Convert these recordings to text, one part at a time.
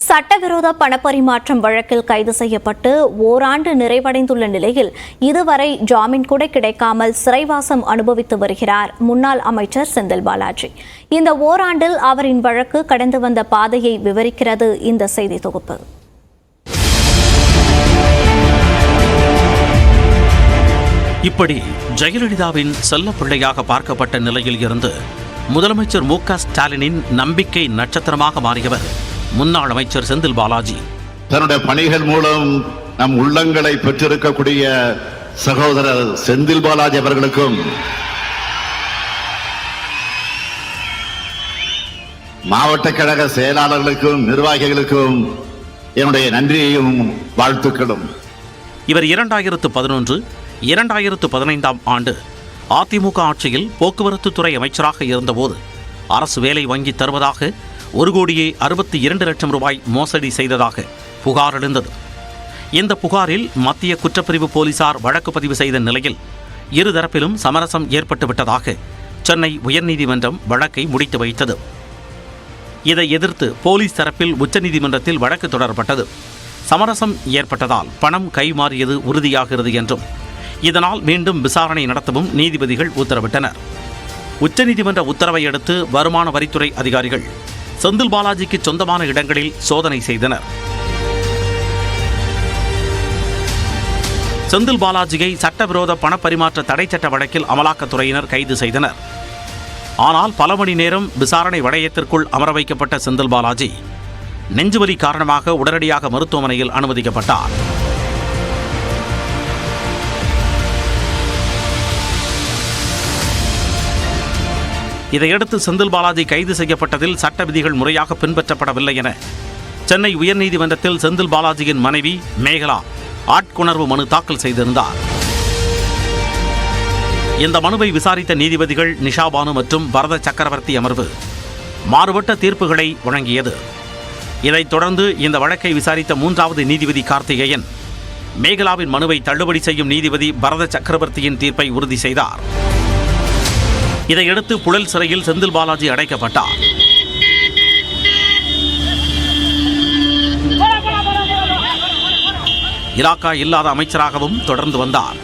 சட்டவிரோத பணப்பரிமாற்றம் வழக்கில் கைது செய்யப்பட்டு ஓராண்டு நிறைவடைந்துள்ள நிலையில் இதுவரை ஜாமீன் கூட கிடைக்காமல் சிறைவாசம் அனுபவித்து வருகிறார் முன்னாள் அமைச்சர் செந்தில் பாலாஜி. இந்த ஓராண்டில் அவரின் வழக்கு கடந்து வந்த பாதையை விவரிக்கிறது இந்த செய்தி தொகுப்பு. இப்படி ஜெயலலிதாவின் செல்லப்பிள்ளையாக பார்க்கப்பட்ட நிலையில் இருந்து முதலமைச்சர் மு.க. ஸ்டாலினின் நம்பிக்கை நட்சத்திரமாக மாறியவர் முன்னாள் அமைச்சர் செந்தில் பாலாஜி. தன்னுடைய பணிகள் மூலம் நம் உள்ளங்களை பெற்றிருக்கக்கூடிய சகோதரர் செந்தில் பாலாஜி அவர்களுக்கும் மாவட்ட கழக செயலாளர்களுக்கும் நிர்வாகிகளுக்கும் என்னுடைய நன்றியையும் வாழ்த்துக்களும். இவர் 2011, 2015 ஆண்டு அதிமுக ஆட்சியில் போக்குவரத்து துறை அமைச்சராக இருந்தபோது அரசு வேலை வாங்கி தருவதாக 1,62,00,000 ரூபாய் மோசடி செய்ததாக புகார் எழுந்தது. இந்த புகாரில் மத்திய குற்றப்பிரிவு போலீசார் வழக்கு பதிவு செய்த நிலையில் இருதரப்பிலும் சமரசம் ஏற்பட்டுவிட்டதாக சென்னை உயர்நீதிமன்றம் வழக்கை முடித்து வைத்தது. இதை எதிர்த்து போலீஸ் தரப்பில் உச்சநீதிமன்றத்தில் வழக்கு தொடரப்பட்டது. சமரசம் ஏற்பட்டதால் பணம் கைமாறியது உறுதியாகிறது என்றும் இதனால் மீண்டும் விசாரணை நடத்தவும் நீதிபதிகள் உத்தரவிட்டனர். உச்சநீதிமன்ற உத்தரவை அடுத்து வருமான வரித்துறை அதிகாரிகள் செந்தில் பாலாஜிக்கு சொந்தமான இடங்களில் சோதனை செய்தனர். செந்தில் பாலாஜியை சட்டவிரோத பணப்பரிமாற்ற தடை சட்ட வழக்கில் அமலாக்கத்துறையினர் கைது செய்தனர். ஆனால் பல மணி நேரம் விசாரணை வளையத்திற்குள் அமர வைக்கப்பட்ட செந்தில் பாலாஜி நெஞ்சுவலி காரணமாக உடனடியாக மருத்துவமனையில் அனுமதிக்கப்பட்டார். இதையடுத்து செந்தில் பாலாஜி கைது செய்யப்பட்டதில் சட்ட விதிகள் முறையாக பின்பற்றப்படவில்லை என சென்னை உயர்நீதிமன்றத்தில் செந்தில் பாலாஜியின் மனைவி மேகலா ஆட்கொணர்வு மனு தாக்கல் செய்திருந்தார். இந்த மனுவை விசாரித்த நீதிபதிகள் நிஷா பானு மற்றும் பரத சக்கரவர்த்தி அமர்வு மாறுபட்ட தீர்ப்புகளை வழங்கியது. இதைத் தொடர்ந்து இந்த வழக்கை விசாரித்த 3வது நீதிபதி கார்த்திகேயன் மேகலாவின் மனுவை தள்ளுபடி செய்யும் நீதிபதி பரத சக்கரவர்த்தியின் தீர்ப்பை உறுதி செய்தார். இதையடுத்து புழல் சிறையில் செந்தில் பாலாஜி அடைக்கப்பட்டார். இலாக்கா இல்லாத அமைச்சராகவும் தொடர்ந்து வந்தார்.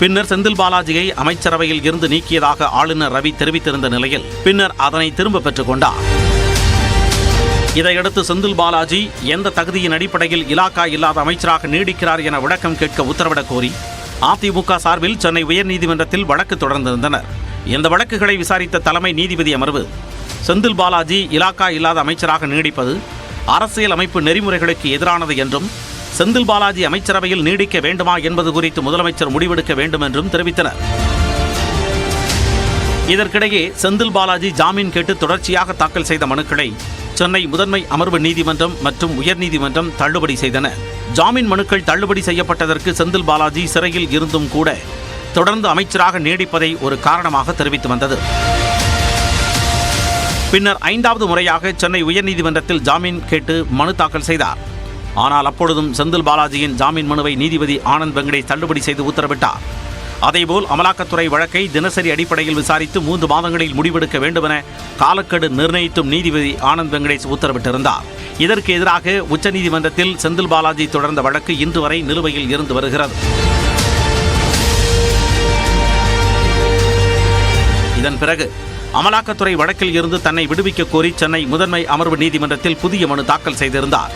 பின்னர் செந்தில் பாலாஜியை அமைச்சரவையில் இருந்து நீக்கியதாக ஆளுநர் ரவி தெரிவித்திருந்த நிலையில் பின்னர் அதனை திரும்ப பெற்றுக் கொண்டார். இதையடுத்து செந்தில் பாலாஜி எந்த தகுதியின் அடிப்படையில் இலாக்கா இல்லாத அமைச்சராக நீடிக்கிறார் என விளக்கம் கேட்க உத்தரவிடக் கோரி அதிமுக சார்பில் சென்னை உயர்நீதிமன்றத்தில் வழக்கு தொடர்ந்திருந்தனர். இந்த வழக்குகளை விசாரித்த தலைமை நீதிபதி அமர்வு செந்தில் பாலாஜி இலாக்கா இல்லாத அமைச்சராக நீடிப்பது அரசியல் அமைப்பு நெறிமுறைகளுக்கு எதிரானது என்றும் செந்தில் பாலாஜி அமைச்சரவையில் நீடிக்க வேண்டுமா என்பது குறித்து முதலமைச்சர் முடிவெடுக்க வேண்டும் என்றும் தெரிவித்தனர். இதற்கிடையே செந்தில் பாலாஜி ஜாமீன் கேட்டு தொடர்ச்சியாக தாக்கல் செய்த மனுக்களை சென்னை முதன்மை அமர்வு நீதிமன்றம் மற்றும் உயர்நீதிமன்றம் தள்ளுபடி செய்தன. ஜாமீன் மனுக்கள் தள்ளுபடி செய்யப்பட்டதற்கு செந்தில் பாலாஜி சிறையில் இருந்தும் கூட தொடர்ந்து அமைச்சராக நீடிப்பதை ஒரு காரணமாக தெரிவித்து வந்தது. பின்னர் 5வது முறையாக சென்னை உயர்நீதிமன்றத்தில் ஜாமீன் கேட்டு மனு தாக்கல் செய்தார். ஆனால் அப்பொழுதும் செந்தில் பாலாஜியின் ஜாமீன் மனுவை நீதிபதி ஆனந்த் வெங்கடேஷ் தள்ளுபடி செய்து உத்தரவிட்டார். அதேபோல் அமலாக்கத்துறை வழக்கை தினசரி அடிப்படையில் விசாரித்து 3 மாதங்களில் முடிவெடுக்க வேண்டுமென காலக்கெடு நிர்ணயித்தும் நீதிபதி ஆனந்த் வெங்கடேஷ் உத்தரவிட்டிருந்தார். இதற்கு எதிராக உச்சநீதிமன்றத்தில் செந்தில் பாலாஜி தொடர்ந்த வழக்கு இன்று வரை நிலுவையில் இருந்து வருகிறது. இதன் பிறகு அமலாக்கத்துறை வழக்கில் இருந்து தன்னை விடுவிக்க கோரி சென்னை முதன்மை அமர்வு நீதிமன்றத்தில் புதிய மனு தாக்கல் செய்திருந்தார்.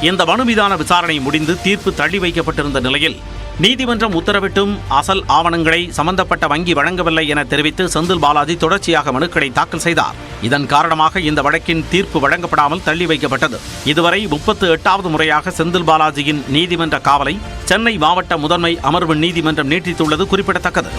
இந்த மனு மீதான விசாரணை முடிந்து தீர்ப்பு தள்ளி வைக்கப்பட்டிருந்த நிலையில் நீதிமன்றம் உத்தரவிட்டும் அசல் ஆவணங்களை சம்பந்தப்பட்ட வங்கி வழங்கவில்லை என தெரிவித்து செந்தில் பாலாஜி தொடர்ச்சியாக மனுக்களை தாக்கல் செய்தார். இதன் காரணமாக இந்த வழக்கின் தீர்ப்பு வழங்கப்படாமல் தள்ளி வைக்கப்பட்டது. இதுவரை 38வது முறையாக செந்தில் பாலாஜியின் நீதிமன்ற காவலை சென்னை மாவட்ட முதன்மை அமர்வு நீதிமன்றம் நீட்டித்துள்ளது குறிப்பிடத்தக்கது.